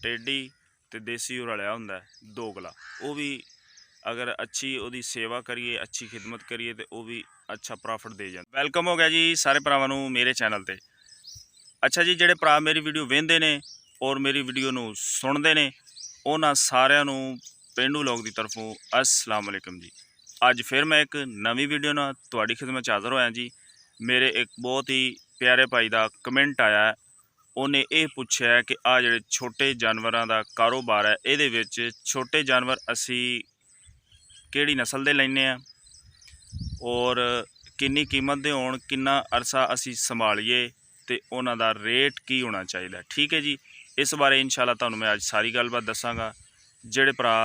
टेढ़ी ते देसी रलिया हुंदा दोगला। वो भी अगर अच्छी उहदी सेवा करिए, अच्छी खिदमत करिए तो वह भी अच्छा प्रॉफिट दे जाता। वैलकम हो गया जी सारे भरावां नूं मेरे चैनल ते। अच्छा जी, जिहड़े भरा मेरी वीडियो वेंदे ने और मेरी वीडियो नूं सुणदे ने उन्हां सारिआं नूं पेंडू लोग की तरफों अस्सलाम वालेकुम जी। अज फिर मैं एक नवी वीडियो नाल तुहाडी खिदमत च हाज़र होया जी। मेरे एक बहुत ही प्यारे भाई का कमेंट आया, उन्हें ये पूछा है कि आ जिहड़े छोटे जानवरों का कारोबार है, इहदे विच छोटे जानवर असी किहड़ी नस्ल दे लैने आ और किन्नी कीमत दे होण, किन्ना अरसा असी संभालीए ते उन्हां दा रेट की होना चाहिए। ठीक है जी, इस बारे इंशाअल्लाह तुहानूं मैं अज सारी गलबात दसांगा। जिहड़े भरा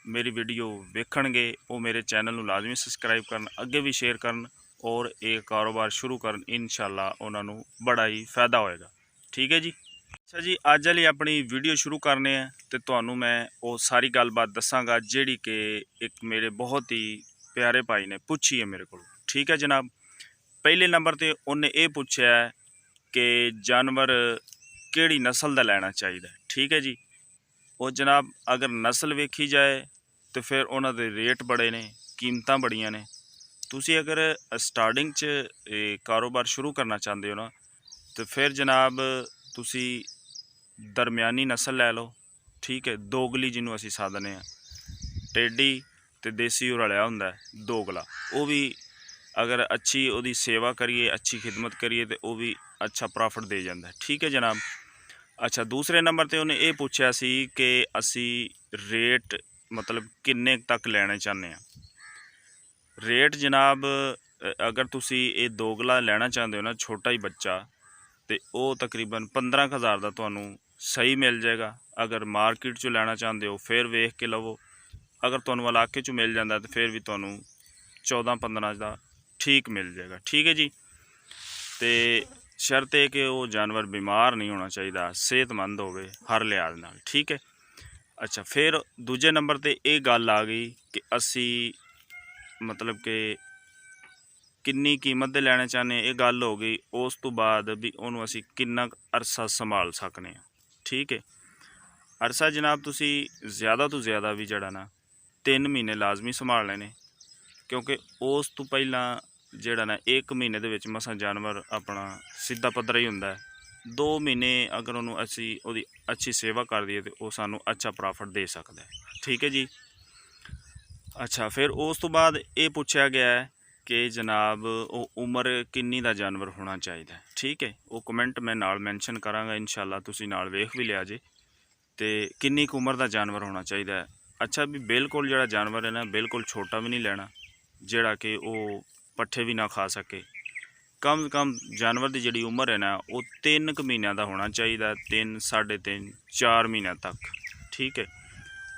मेरी वीडियो वेखणगे वो मेरे चैनल नूं लाजमी सबसक्राइब करन, अगे भी शेयर करन और एक कारोबार शुरू करन। इंशाअल्लाह उन्हां नूं बड़ा ही फायदा होएगा। ठीक है जी। अच्छा जी, अज वाली अपनी वीडियो शुरू करने हैं तो तुहानूं मैं वो सारी गलबात दसांगा जिहड़ी कि एक मेरे बहुत ही प्यारे भाई ने पूछी है मेरे को। ठीक है जनाब, पहले नंबर ते उन्हें ये पूछा है कि जानवर किहड़ी नस्ल दा लैना चाहिए। ठीक है जी, और जनाब अगर नस्ल वेखी जाए तो फिर उन्हां दे रेट बड़े ने, कीमतां बड़ियां ने। तुसी अगर स्टार्टिंग च कारोबार शुरू करना चाहते हो ना तो फिर जनाब तुसी दरम्यानी नस्ल लै लो। ठीक है, दोगली जिन्हों असी साधने हैं, टेढ़ी ते देसी रलिया हुंदा दोगला। वो भी अगर अच्छी उहदी सेवा करिए, अच्छी खिदमत करिए तो वह भी अच्छा प्रॉफिट दे जाता। ठीक है जनाब। अच्छा, दूसरे नंबर पर उन्हें ये पूछा सी कि असी रेट मतलब किन्ने तक लैने चाहते हैं। रेट जनाब अगर तुसी ये दोगला लेना चाहते हो ना, छोटा ही बच्चा, तो वो तकरीबन 15,000 का तुहानूं सही मिल जाएगा। अगर मार्केट चो लेना चाहते हो फिर वेख के लवो, अगर तुहानूं इलाके चो मिल जाता तो फिर भी तुहानूं 14-15 का ठीक मिल जाएगा। ठीक है जी। तो शर्त है कि वो जानवर बीमार नहीं होना चाहिए, सेहतमंद होवे हर लिहाज नाल। ठीक है। अच्छा, फिर दूजे नंबर पर यह गल आ गई कि असी मतलब कि किन्नी कीमत दे लैने चाहते, ये गल हो गई। उस तो बाद भी उन्होंने असी किन्ना अरसा संभाल सकने। ठीक है, अरसा जनाब तुसी ज़्यादा तो ज़्यादा भी जड़ा ना 3 महीने लाजमी संभाल लेने, क्योंकि उस तो पहला जड़ा ना 1 महीने दे विच मसां जानवर अपना सीधा पद्धरा ही हुंदा है। 2 महीने अगर उन्होंने असी उहदी अच्छी सेवा कर दईए तो वह सानू अच्छा प्रॉफिट दे सकता है। ठीक है जी। अच्छा, फिर उस तो बाद ये पूछा गया है कि जनाब वो उम्र किन्नी दा जानवर होना चाहिए। ठीक है, वो कमेंट मैं नाल मैंशन करांगा, इंशाअल्लाह तुसी नाल वेख भी लिया जे तो किन्नी क उम्र दा जानवर होना चाहिए। अच्छा, भी बिल्कुल जिहड़ा जानवर है ना बिल्कुल छोटा भी नहीं लेना, जिहड़ा कि वो पट्ठे भी ना खा सके। कम से कम जानवर की जिहड़ी उम्र है ना वो 3 महीनों का होना चाहिए, 3, 3.5, 4 महीनों तक। ठीक है,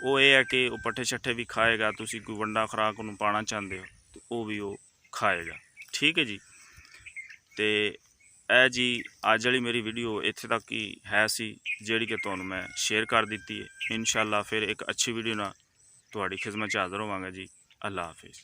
वो ये है कि वो पट्ठे शट्ठे भी खाएगा, तुसी कोई वंडा खुराक उन्होंने पाना चाहते हो तो वह भी वो खाएगा। ठीक है जी। तो यह जी अज वाली मेरी वीडियो इत्थे तक ही है सी, जिहड़ी कि तुहानूं मैं शेयर कर दी है। इंशाअल्लाह फिर एक अच्छी वीडियो नाल तुहाडी खिदमत च हाज़र होवांगा जी। अल्लाह हाफिज़।